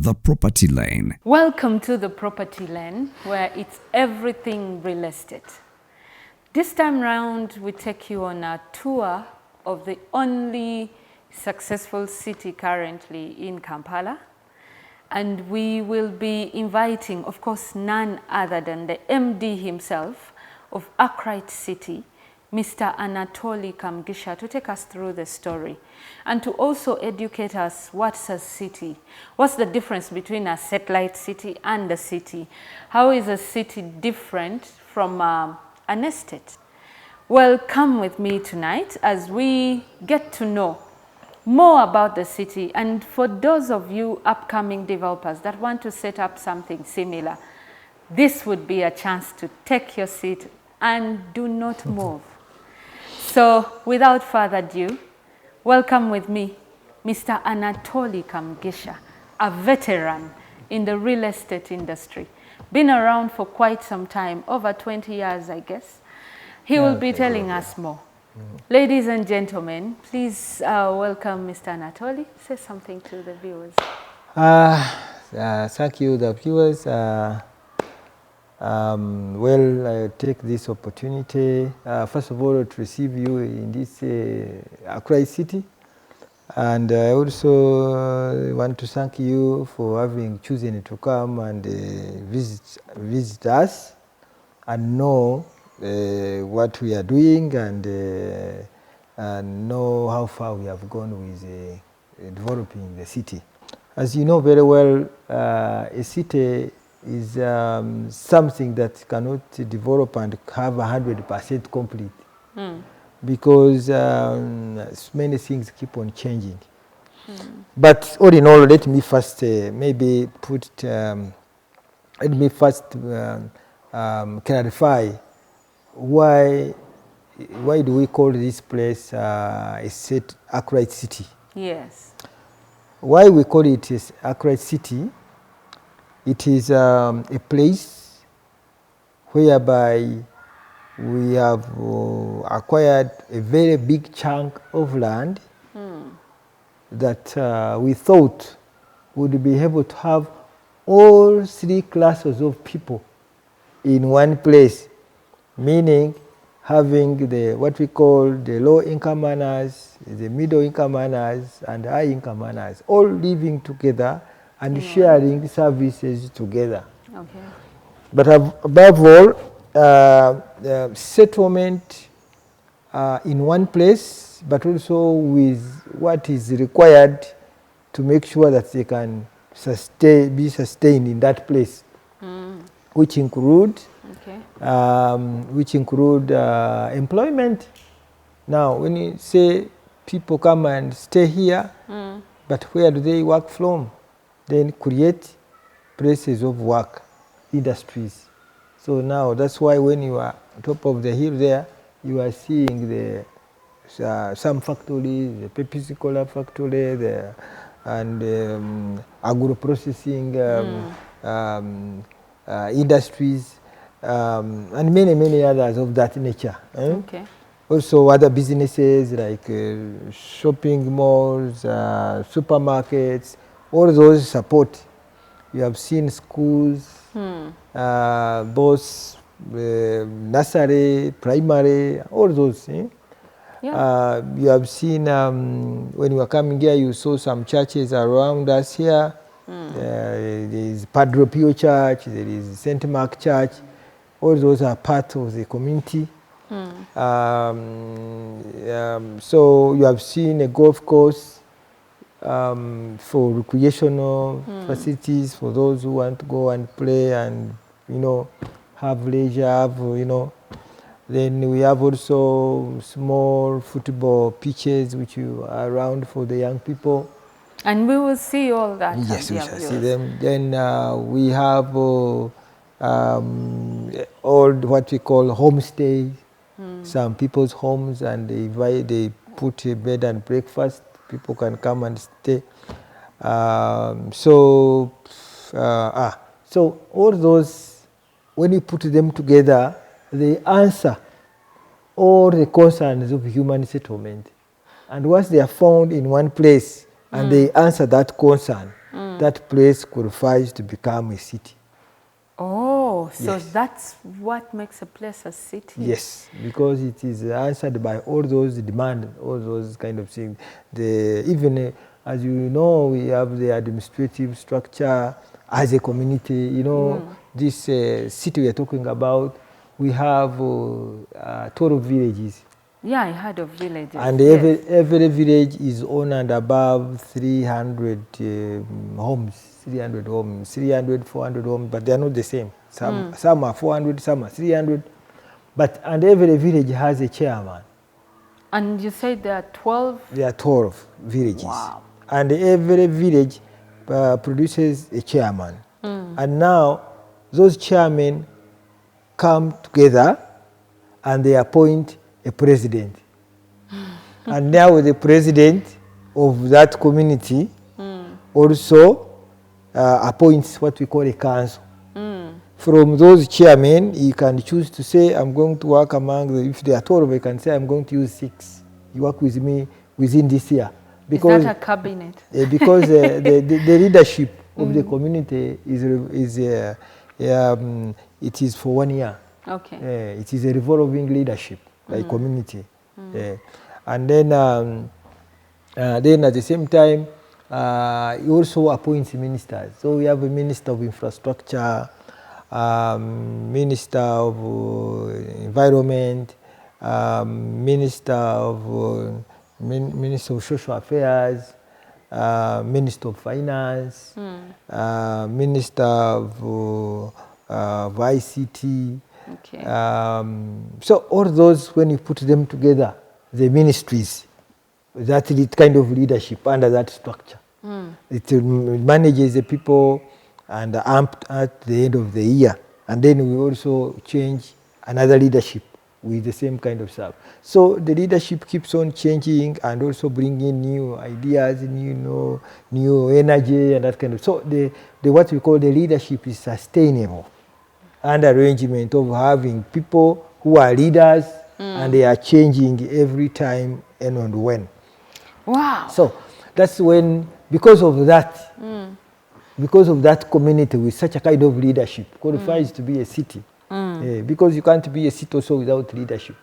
The Property Lane. Welcome to the Property Lane, where it's everything real estate. This time round, we take you on a tour of the only successful city currently in Kampala. And we will be inviting, of course, none other than the MD himself of Akright City, Mr. Anatoli Kamugisha, to take us through the story and to also educate us what's a city, what's the difference between a satellite city and a city, how is a city different from an estate. Well, come with me tonight as we get to know more about the city, and for those of you upcoming developers that want to set up something similar, this would be a chance to take your seat and do not move. So, without further ado, welcome with me, Mr. Anatoli Kamugisha, a veteran in the real estate industry. Been around for quite some time, over 20 years, I guess. He will be telling us more. Ladies and gentlemen, please welcome Mr. Anatoli. Say something to the viewers. Thank you, the viewers. I take this opportunity, first of all, to receive you in this Akright City. And I also want to thank you for having chosen to come and visit us and know what we are doing and know how far we have gone with developing the city. As you know very well, a city is something that cannot develop and have 100% complete because many things keep on changing. But all in all, let me first clarify why do we call this place Akright City? Yes. Why we call it Akright City? It is a place whereby we have acquired a very big chunk of land that we thought would be able to have all three classes of people in one place, meaning having what we call the low-income earners, the middle-income earners, and high-income earners, all living together and sharing services together. Okay. But above all, settlement in one place, but also with what is required to make sure that they can be sustained in that place, which include employment. Now, when you say people come and stay here, but where do they work from? Then create places of work, industries. So now that's why when you are on top of the hill there, you are seeing some factories, the Pepsi Cola factory, and agro-processing industries, and many others of that nature. Okay. Also other businesses like shopping malls, supermarkets, all those support. You have seen schools, both nursery, primary, all those. You have seen, when you were coming here, you saw some churches around us here. There is Padre Pio Church, there is St. Mark Church. All those are part of the community. So you have seen a golf course for recreational facilities for those who want to go and play and, have leisure, Then we have also small football pitches which are around for the young people. And we will see all that. Yes, we shall see them. Then we have all what we call homestays, some people's homes, and they put a bed and breakfast. People can come and stay. So all those, when you put them together, they answer all the concerns of human settlement. And once they are found in one place and they answer that concern, that place qualifies to become a city. Oh, so Yes. that's what makes a place a city. Yes, because it is answered by all those demands, all those kind of things. Even as you know, we have the administrative structure as a community. You know, this city we are talking about, we have 12 villages. Yeah, I heard of villages. And yes. every village is on and above 300 homes, 300 homes, 300, 400 homes, but they are not the same. Some are 400, some are 300. And every village has a chairman. And you said there are 12? There are 12 villages. Wow. And every village produces a chairman. And now those chairmen come together and they appoint a president. And now the president of that community also appoints what we call a council. From those chairmen, you can choose to say, I'm going to work among, if they are 12, you can say, I'm going to use 6. You work with me within this year. Because, is that a cabinet? Because the leadership of the community it is for 1 year. Okay. It is a revolving leadership by community. And then at the same time, he also appoints ministers. So we have a minister of infrastructure, minister of environment, minister of social affairs, minister of finance, minister of ICT. Okay. So all those, when you put them together, the ministries, that kind of leadership under that structure. It manages the people and at the end of the year. And then we also change another leadership with the same kind of stuff. So the leadership keeps on changing and also bringing new ideas, new energy and that kind of. So the what we call the leadership is sustainable and arrangement of having people who are leaders and they are changing every time and when. Wow. So that's when, because of that community with such a kind of leadership qualifies to be a city. Because you can't be a city also without leadership.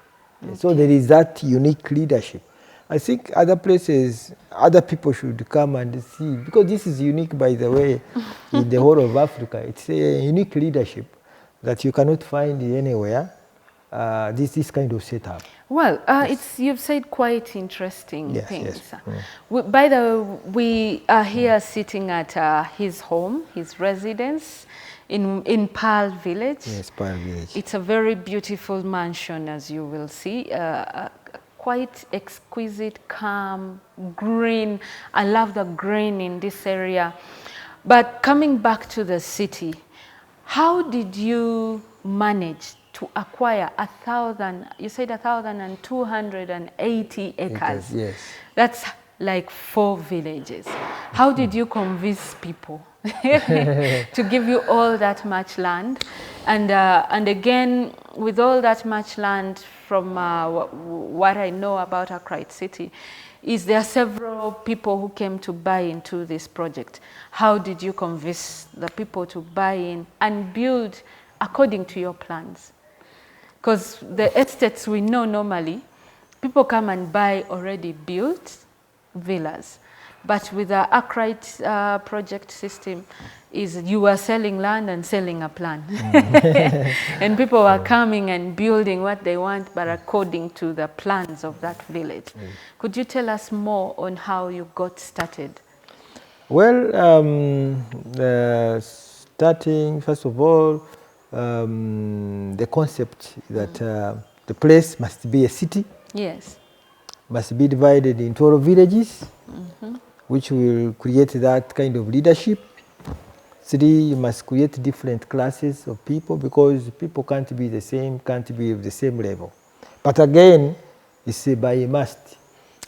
Okay. So there is that unique leadership. I think other places, other people should come and see, because this is unique, by the way, in the whole of Africa. It's a unique leadership that you cannot find anywhere. This kind of setup. Well, you've said quite interesting things. Yes. By the way, we are here sitting at his home, his residence in Pearl Village. Yes, Pearl Village. It's a very beautiful mansion, as you will see. Quite exquisite, calm, green. I love the green in this area. But coming back to the city, how did you manage to acquire 1,280 acres? Yes. That's like 4 villages. How did you convince people to give you all that much land? And again, with all that much land, from what I know about Akright City, is there several people who came to buy into this project. How did you convince the people to buy in and build according to your plans? Because the estates we know normally, people come and buy already built villas. But with the Akright project system, you are selling land and selling a plan. And people are coming and building what they want, but according to the plans of that village. Could you tell us more on how you got started? Well, starting, first of all, the concept that the place must be a city. Yes. Must be divided in 12 villages, which will create that kind of leadership. 3, you must create different classes of people, because people can't be the same, can't be of the same level. But again, it's by a must.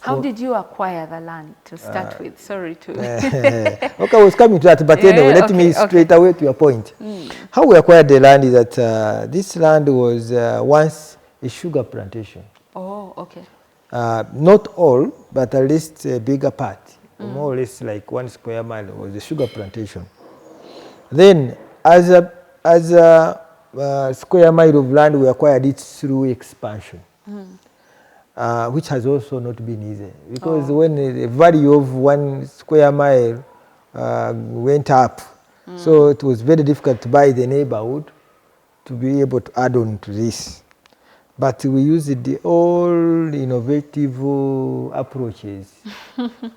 How did you acquire the land to start with? Sorry to... Okay, I was coming to that, but anyway, let me straight away to your point. How we acquired the land is that this land was once a sugar plantation. Oh, okay. Not all, but at least a bigger part more or less like 1 square mile was the sugar plantation. Then as a square mile of land, we acquired it through expansion, which has also not been easy, because when the value of 1 square mile went up, so it was very difficult to buy the neighborhood to be able to add on to this. But we used the all innovative approaches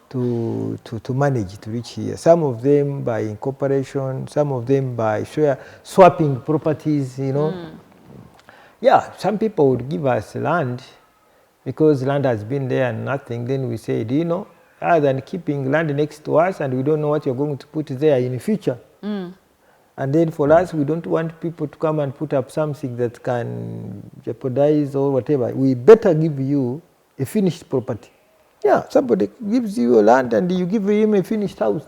to manage to reach here. Some of them by incorporation, some of them by swapping properties, you know. Yeah, some people would give us land because land has been there and nothing. Then we say, do you know, rather than keeping land next to us and we don't know what you're going to put there in the future. And then for us, we don't want people to come and put up something that can jeopardize or whatever. We better give you a finished property. Yeah, somebody gives you a land and you give him a finished house.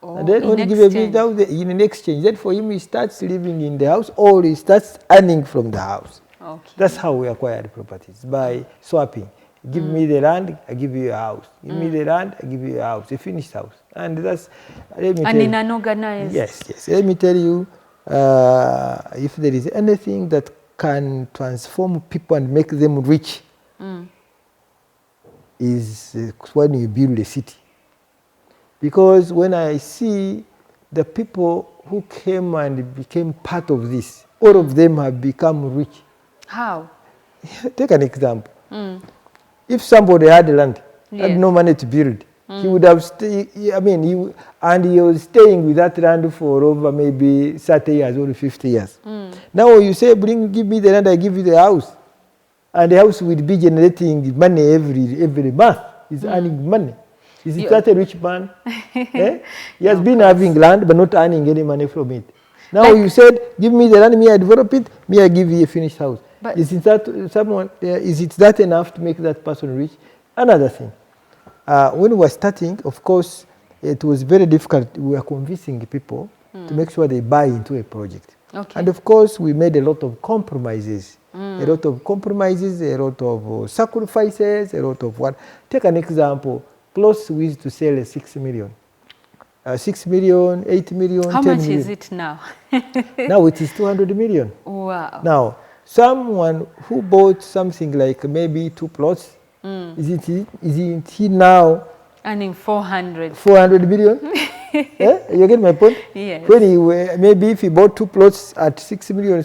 And then when you give a finished house, in an exchange, then for him he starts living in the house or he starts earning from the house. That's how we acquired properties, by swapping. Give me the land, I give you a house. Give me the land, I give you a house, a finished house. And that's, let me tell you, in an organized. Yes. Let me tell you, if there is anything that can transform people and make them rich, is when you build a city. Because when I see the people who came and became part of this, all of them have become rich. How? Take an example. If somebody had land, had no money to build, he would have stayed, he was staying with that land for over maybe 30 years or 50 years. Now you say, give me the land, I give you the house. And the house will be generating money every month. He's earning money. Is that a rich man? He has been having land but not earning any money from it. Now you said, give me the land, me I develop it, me I give you a finished house. But is it that enough to make that person rich? Another thing, when we were starting, of course, it was very difficult. We were convincing people to make sure they buy into a project. And of course, we made a lot of compromises. A lot of sacrifices, a lot of what. Take an example. Clothes we used to sell 6 million. 6 million, 8 million, How 10 much million. is it now? Now it is 200 million. Wow. Now, someone who bought something like maybe 2 plots, isn't he now earning 400 million? You get my point? Yes. When maybe if he bought 2 plots at 6 million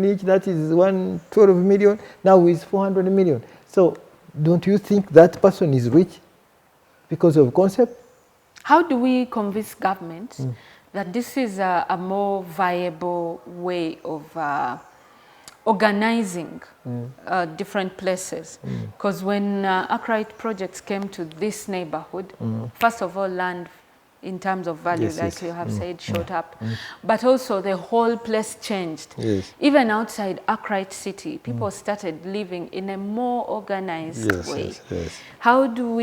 each, that is 112 million. Now he's 400 million. So don't you think that person is rich because of concept? How do we convince government that this is a more viable way of organizing different places? Because when Akright projects came to this neighborhood, first of all, land in terms of value, you have said, shot up. But also the whole place changed. Even outside Akright City, people started living in a more organized way. How do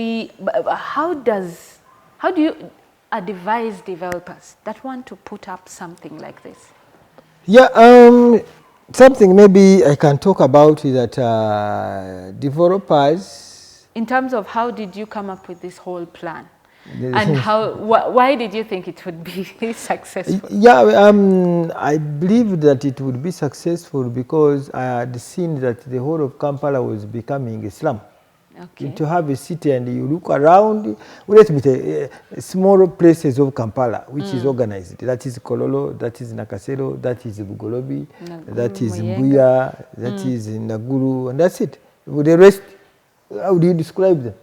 you advise developers that want to put up something like this? Yeah, something maybe I can talk about is that developers... In terms of how did you come up with this whole plan? And why did you think it would be successful? Yeah, I believe that it would be successful because I had seen that the whole of Kampala was becoming a slum. To have a city and you look around, let me say, small places of Kampala, which is organized. That is Kololo, that is Nakasero, that is Bugolobi, that is Mbuya, that is Naguru, and that's it. With the rest, how do you describe them?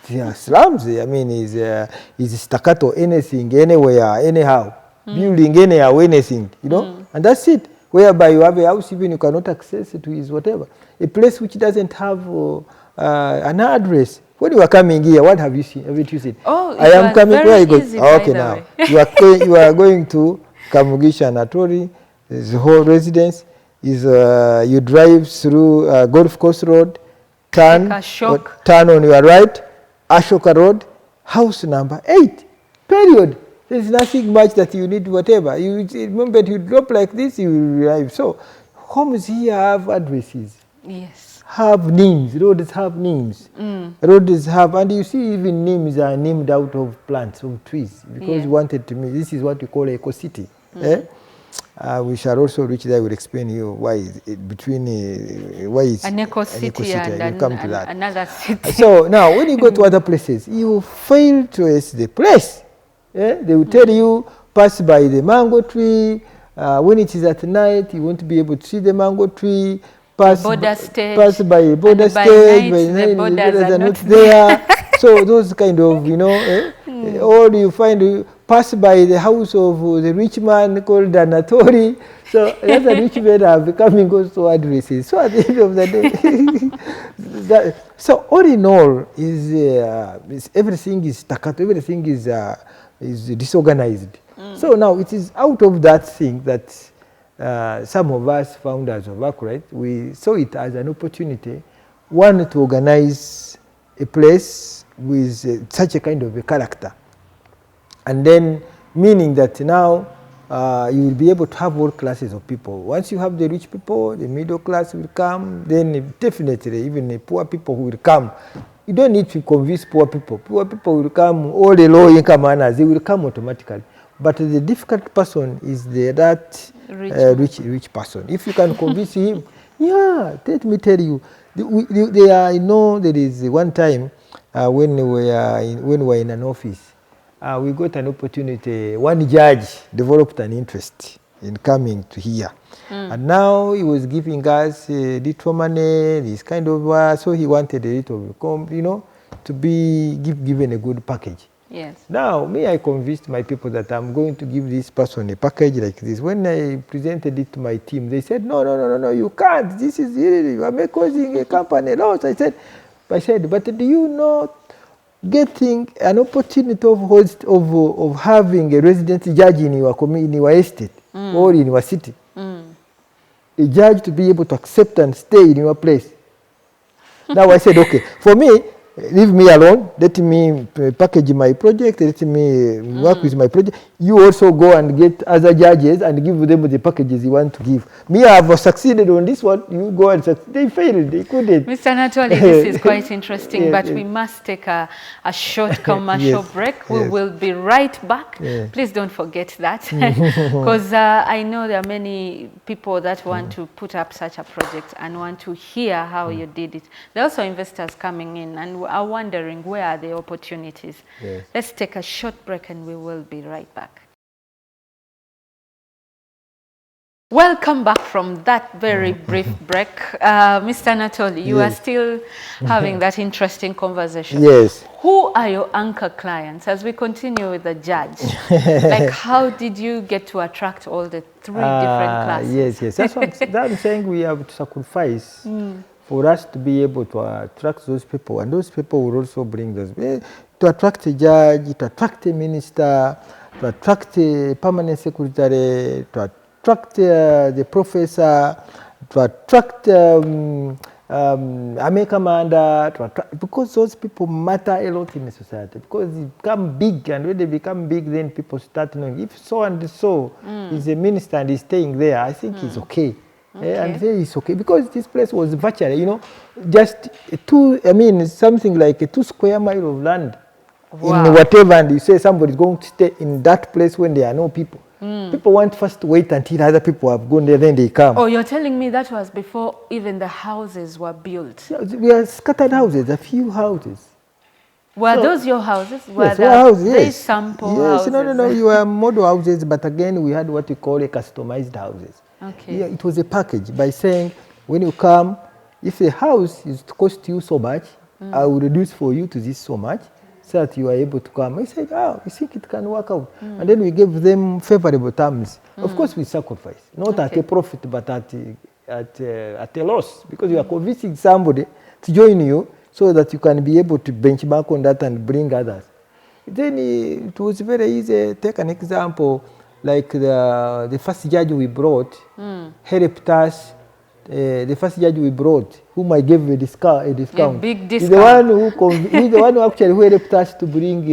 They are slums. I mean, is staccato, anything, anywhere, anyhow, building anyhow, anything, you know, and that's it. Whereby you have a house, even you cannot access it with whatever. A place which doesn't have an address. When you are coming here, what have you seen? Haven't you seen? Oh, I am coming. Where are you going? Easy, Okay, now you are going to Kamugisha Anatoli. The whole residence is you drive through Golf Course Road, turn on your right, Ashoka Road, house number 8. Period. There is nothing much that you need. Whatever you remember, you drop like this, you will arrive. So homes here have addresses. Yes. have names. Roads have names. Roads have, and you see even names are named out of plants, of trees, because we wanted to make, this is what we call eco city. We shall also reach there. We'll explain you why why it's an eco city and come to that. Another city. So now, when you go to other places, you fail to trace the place. They will tell you, pass by the mango tree. When it is at night, you won't be able to see the mango tree. Pass by a border stage. By night, the borders are not there. So those kind of, or you find, pass by the house of the rich man called Anatoli. So that's a rich men are becoming also addresses. So at the end of the day, so all in all, is everything is staccato, everything is disorganized. So now it is out of that thing that some of us founders of Akright, we saw it as an opportunity, one, to organize a place with such a kind of a character. And then meaning that now you will be able to have all classes of people. Once you have the rich people, the middle class will come, then definitely even the poor people will come. You don't need to convince poor people. Poor people will come, all the low income earners, they will come automatically. But the difficult person is that rich person. If you can convince him, let me tell you, I know there is one time when we were in an office, we got an opportunity. One judge developed an interest in coming to here. And now he was giving us little money, this kind of, so he wanted a little, to be given a good package. Yes. Now, I convinced my people that I'm going to give this person a package like this. When I presented it to my team, they said, no, you can't. This is really, you are causing a company loss. I said, but do you know, getting an opportunity of having a resident judge in your estate or in your city, a judge to be able to accept and stay in your place. Now I said, okay, for me, leave me alone, let me package my project, let me work with my project. You also go and get other judges and give them the packages you want to give. Me, I have succeeded on this one, you go and succeed. They failed, they couldn't. Mr. Anatoli, this is quite interesting, but we must take a short commercial break. We will be right back. Please don't forget that, because I know there are many people that want to put up such a project and want to hear how you did it. There are also investors coming in and are wondering where are the opportunities. Let's take a short break and we will be right back. Welcome back from that very brief break. Mr. Anatoli, you are still having that interesting conversation. Yes. Who are your anchor clients as we continue with the judge? Like, how did you get to attract all the three different classes? Yes. That's what I'm saying. We have to sacrifice for us to be able to attract those people, and those people will also bring those. To attract a judge, to attract a minister, to attract a permanent secretary, to attract the professor, to attract a commander, because those people matter a lot in the society, because they become big, and when they become big, then people start knowing, if so and so is a minister and is staying there, I think it's okay. And there it's okay, because this place was virtually, just something like a 2 square mile of land in whatever, and you say somebody's going to stay in that place when there are no people. People want first to wait until other people have gone there, then they come. Oh, you're telling me that was before even the houses were built? We are scattered houses, a few houses. Were those your houses? Yes, houses. They sample houses? No, you were model houses, but again, we had what we call a customized houses. Okay. Yeah, it was a package by saying, when you come, if a house is to cost you so much, I will reduce for you to this so much, so that you are able to come. I said, we think it can work out. And then we gave them favorable terms. Of course, we sacrifice, not at a profit, but at a loss, because you are convincing somebody to join you so that you can be able to benchmark on that and bring others. Then it was very easy. Take an example, like the first judge we brought helped us. The first judge we brought, whom I gave a discount. A big discount. He's the one who actually helped us to bring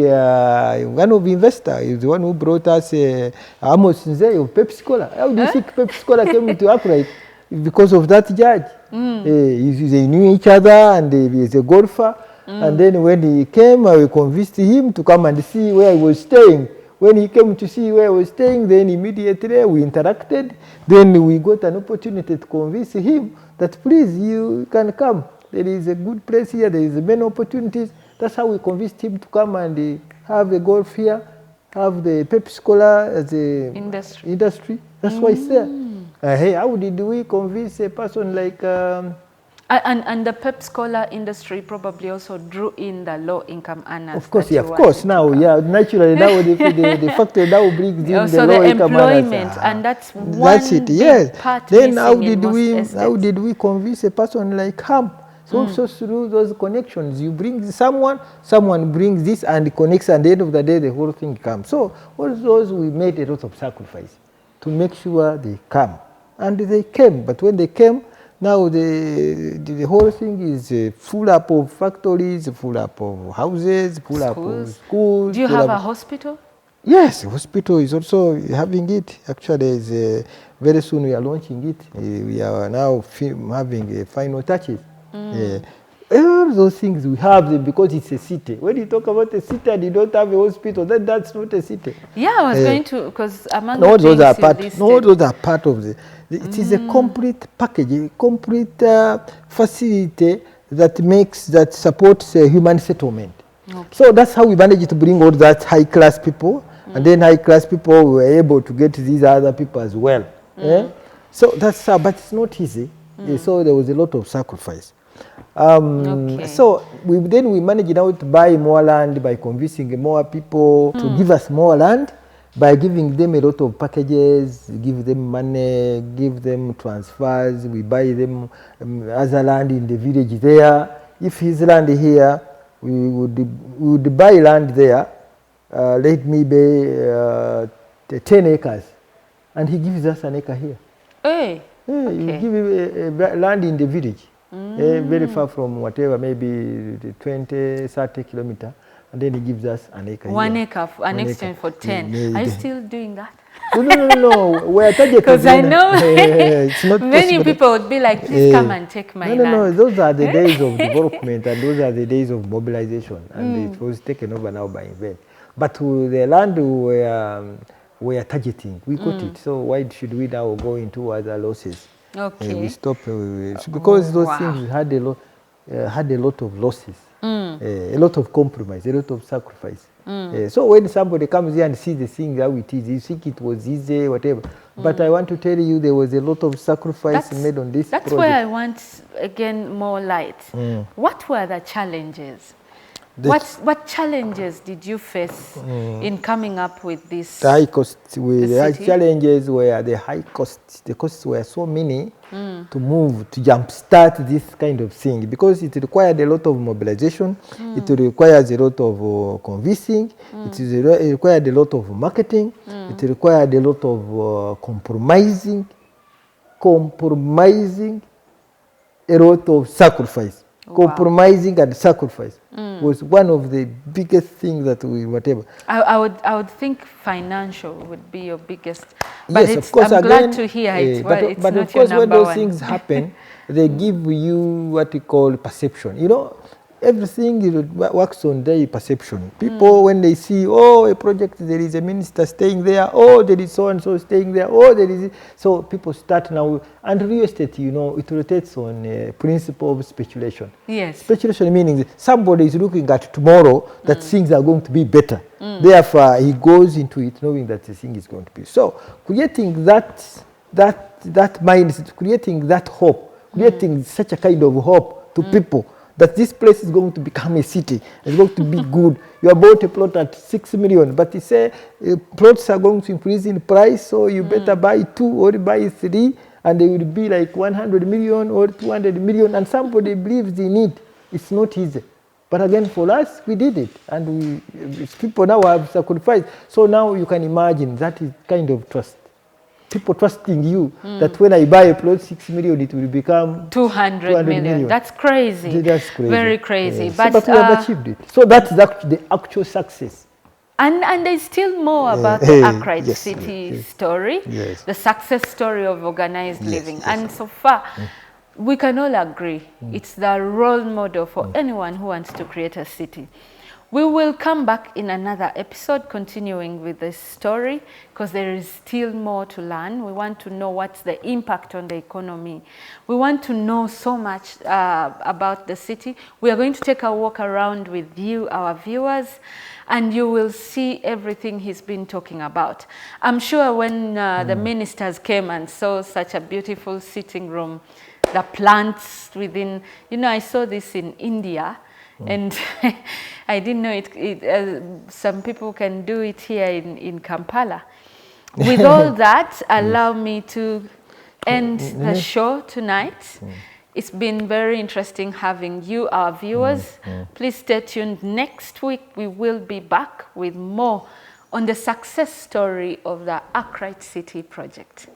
one of the investors. He's the one who brought us Amos Nzei of Pepsi Cola. How do you think Pepsi Cola came to Akright? because of that judge. They knew each other, and he's a golfer. And then when he came, we convinced him to come and see where I was staying. When he came to see where I was staying, then immediately we interacted. Then we got an opportunity to convince him that please, you can come. There is a good place here. There is many opportunities. That's how we convinced him to come and have a golf here, have the Pepsi Cola as a industry. That's why it's there. Hey, how did we convince a person like... And the Pepsi Cola industry probably also drew in the low-income earners. Of course, yeah, of course. Now, yeah, naturally, now the factor now brings in also the low-income employment, and that's one big part. Then how did we convince a person like him? So also through those connections, you bring someone brings this and connects, and at the end of the day, the whole thing comes. So all those, we made a lot of sacrifice to make sure they come, and they came. But when they came, now the whole thing is full up of factories, full up of houses, full up of schools. Do you have a hospital? Yes, the hospital is also having it. Actually, very soon we are launching it. We are now having final touches. All those things we have them because it's a city. When you talk about a city and you don't have a hospital, that's not a city. Yeah, I was going to, because among all the those are things part. you listed, No, those are part of the. It is a complete package, a complete facility that supports human settlement. Okay. So that's how we managed to bring all that high class people, and then high class people were able to get these other people as well. So that's but it's not easy. So there was a lot of sacrifice. So we managed now to buy more land by convincing more people to give us more land, by giving them a lot of packages, give them money, give them transfers. We buy them other land in the village there. If his land here, we would buy land there. Let me buy 10 acres, and he gives us an acre here. Hey. You give him a land in the village. Very far from whatever, maybe 20, 30 kilometers, and then he gives us an acre. One acre, an exchange for 10. Are you still doing that? No. We're targeting. Because I know it's not many possible. people would be like, please come and take my land. No. Those are the days of development, and those are the days of mobilization, and it was taken over now by Invent. But the land we are targeting, we got it. So why should we now go into other losses? Okay. We stopped because those things had a lot of losses, a lot of compromise, a lot of sacrifice. So when somebody comes here and sees the thing how it is, you think it was easy, whatever. But I want to tell you, there was a lot of sacrifice made on this project. That's where I want, again, more light. What were the challenges? What challenges did you face in coming up with this? The high cost. The challenges were the high costs. The costs were so many to move, to jumpstart this kind of thing, because it required a lot of mobilization. It requires a lot of convincing. It required a lot of marketing. It required a lot of compromising, a lot of sacrifice. Compromising and sacrifice was one of the biggest things that we whatever. I would think financial would be your biggest. But yes, of course. I'm glad to hear it. But of course, when those things happen, they give you what we call perception. You know, everything works on their perception. People, when they see, a project, there is a minister staying there, there is so-and-so staying there, there is... So people start now, and real estate, you know, it rotates on a principle of speculation. Yes. Speculation meaning somebody is looking at tomorrow that things are going to be better. Therefore, he goes into it knowing that the thing is going to be. So creating that mindset, creating that hope, creating such a kind of hope to people, that this place is going to become a city, it's going to be good. You bought a plot at 6 million, but you say plots are going to increase in price, so you better buy 2 or buy 3, and they will be like 100 million or 200 million, and somebody believes in it. It's not easy. But again, for us, we did it, and people now have sacrificed. So now you can imagine that is kind of trust. People trusting you that when I buy a plot 6 million, it will become 200 million. That's crazy. That's crazy. Very crazy. Yes. But we have achieved it. So that's the actual success. And there's still more about the Akright yes, City yes, story, yes. the success story of organized Yes, living. yes. And so far, we can all agree it's the role model for anyone who wants to create a city. We will come back in another episode continuing with this story because there is still more to learn. We want to know what's the impact on the economy. We want to know so much about the city. We are going to take a walk around with you, our viewers, and you will see everything he's been talking about. I'm sure when the ministers came and saw such a beautiful sitting room, the plants within, you know, I saw this in India. And I didn't know some people can do it here in Kampala. With all that, allow me to end the show tonight. It's been very interesting having you, our viewers. Please stay tuned. Next week, we will be back with more on the success story of the Akright City project.